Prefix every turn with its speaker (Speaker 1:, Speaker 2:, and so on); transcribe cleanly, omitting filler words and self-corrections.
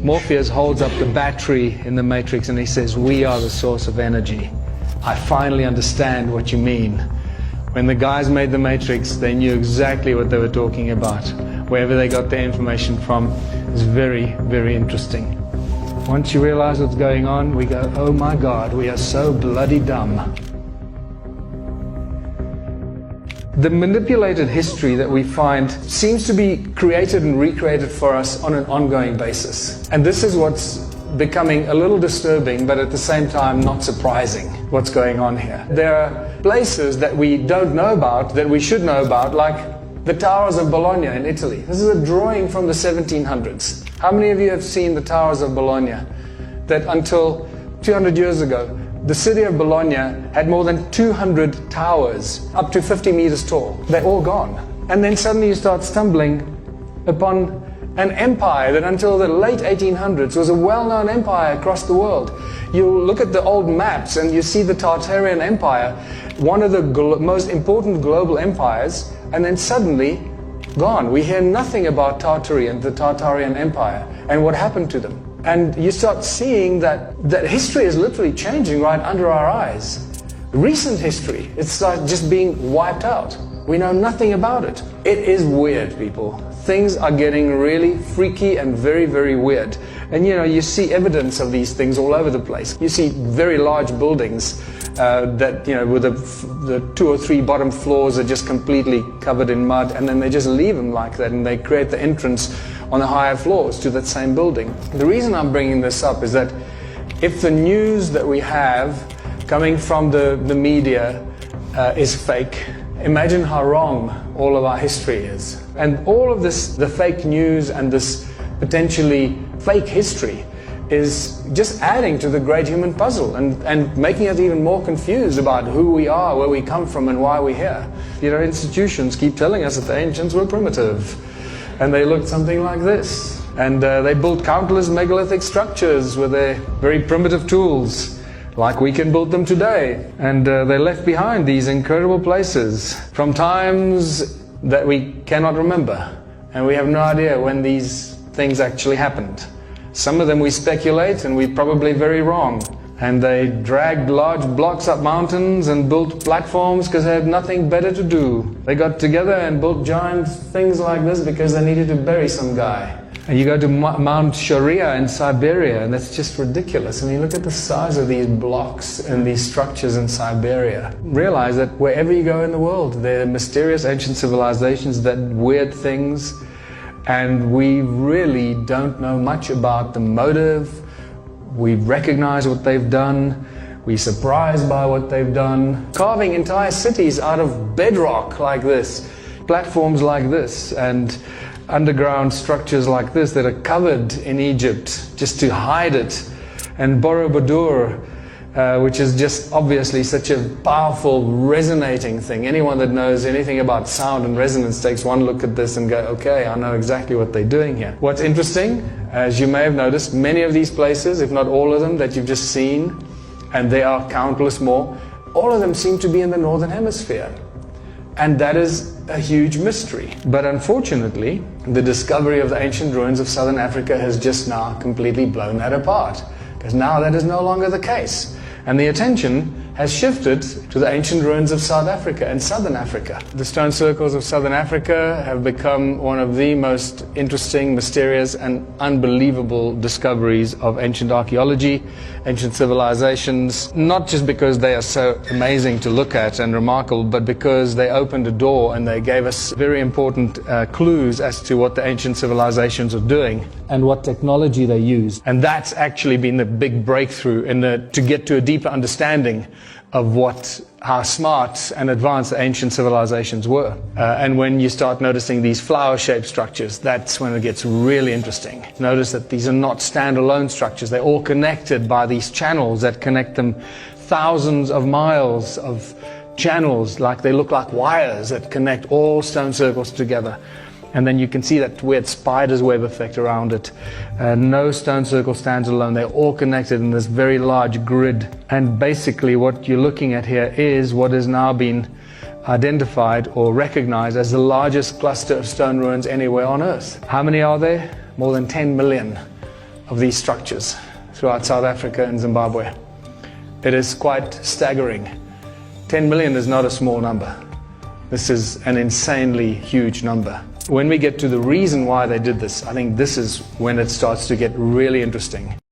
Speaker 1: Morpheus holds up the battery in the Matrix and he says, "We are the source of energy. I finally understand what you mean." When the guys made the Matrix, they knew exactly what they were talking about. Wherever they got their information from is very, very interesting. Once you realize what's going on, we go, oh my God, we are so bloody dumb. The manipulated history that we find seems to be created and recreated for us on an ongoing basis. And this is what's becoming a little disturbing, but at the same time not surprising, what's going on here. There are places that we don't know about, that we should know about, like the Towers of Bologna in Italy. This is a drawing from the 1700s. How many of you have seen the Towers of Bologna? That until 200 years ago, the city of Bologna had more than 200 towers, up to 50 meters tall. They're all gone. And then suddenly you start stumbling upon an empire that until the late 1800s was a well-known empire across the world. You look at the old maps and you see the Tartarian Empire, one of the most important global empires, and then suddenly gone. We hear nothing about Tartary and the Tartarian Empire and what happened to them. And you start seeing that history is literally changing right under our eyes. Recent history, it's like just being wiped out. We know nothing about it. It is weird, people. Things are getting really freaky and very, very weird. And you see evidence of these things all over the place. You see very large buildings that, with the 2 or 3 bottom floors are just completely covered in mud, and then they just leave them like that, and they create the entrance on the higher floors to that same building. The reason I'm bringing this up is that if the news that we have coming from the media is fake, imagine how wrong all of our history is. And all of this, the fake news and this potentially fake history, is just adding to the great human puzzle and making us even more confused about who we are, where we come from, and why we're here. Institutions keep telling us that the ancients were primitive, and they looked something like this. And they built countless megalithic structures with their very primitive tools, like we can build them today. And they left behind these incredible places from times that we cannot remember. And we have no idea when these things actually happened. Some of them we speculate, and we're probably very wrong. And they dragged large blocks up mountains and built platforms because they had nothing better to do. They got together and built giant things like this because they needed to bury some guy. And you go to Mount Sharia in Siberia, and that's just ridiculous. I mean, look at the size of these blocks and these structures in Siberia. Realize that wherever you go in the world, there are mysterious ancient civilizations, that weird things, and we really don't know much about the motive. We recognize what they've done. We're surprised by what they've done. Carving entire cities out of bedrock like this, platforms like this, and underground structures like this that are covered in Egypt just to hide it. And Borobudur, which is just obviously such a powerful resonating thing. Anyone that knows anything about sound and resonance takes one look at this and go, okay, I know exactly what they're doing here. What's interesting, as you may have noticed, many of these places, if not all of them that you've just seen, and there are countless more, all of them seem to be in the Northern Hemisphere. And that is a huge mystery. But unfortunately, the discovery of the ancient ruins of Southern Africa has just now completely blown that apart. Because now that is no longer the case. And the attention has shifted to the ancient ruins of South Africa and Southern Africa. The stone circles of Southern Africa have become one of the most interesting, mysterious, and unbelievable discoveries of ancient archaeology, ancient civilizations, not just because they are so amazing to look at and remarkable, but because they opened a door and they gave us very important clues as to what the ancient civilizations were doing and what technology they used. And that's actually been the big breakthrough to get to a deeper understanding of how smart and advanced the ancient civilizations were. And when you start noticing these flower-shaped structures, that's when it gets really interesting. Notice that these are not standalone structures. They're all connected by these channels that connect them, thousands of miles of channels, like they look like wires that connect all stone circles together. And then you can see that weird spider's web effect around it. No stone circle stands alone. They're all connected in this very large grid. And basically what you're looking at here is what has now been identified or recognized as the largest cluster of stone ruins anywhere on Earth. How many are there? More than 10 million of these structures throughout South Africa and Zimbabwe. It is quite staggering. 10 million is not a small number. This is an insanely huge number. When we get to the reason why they did this, I think this is when it starts to get really interesting.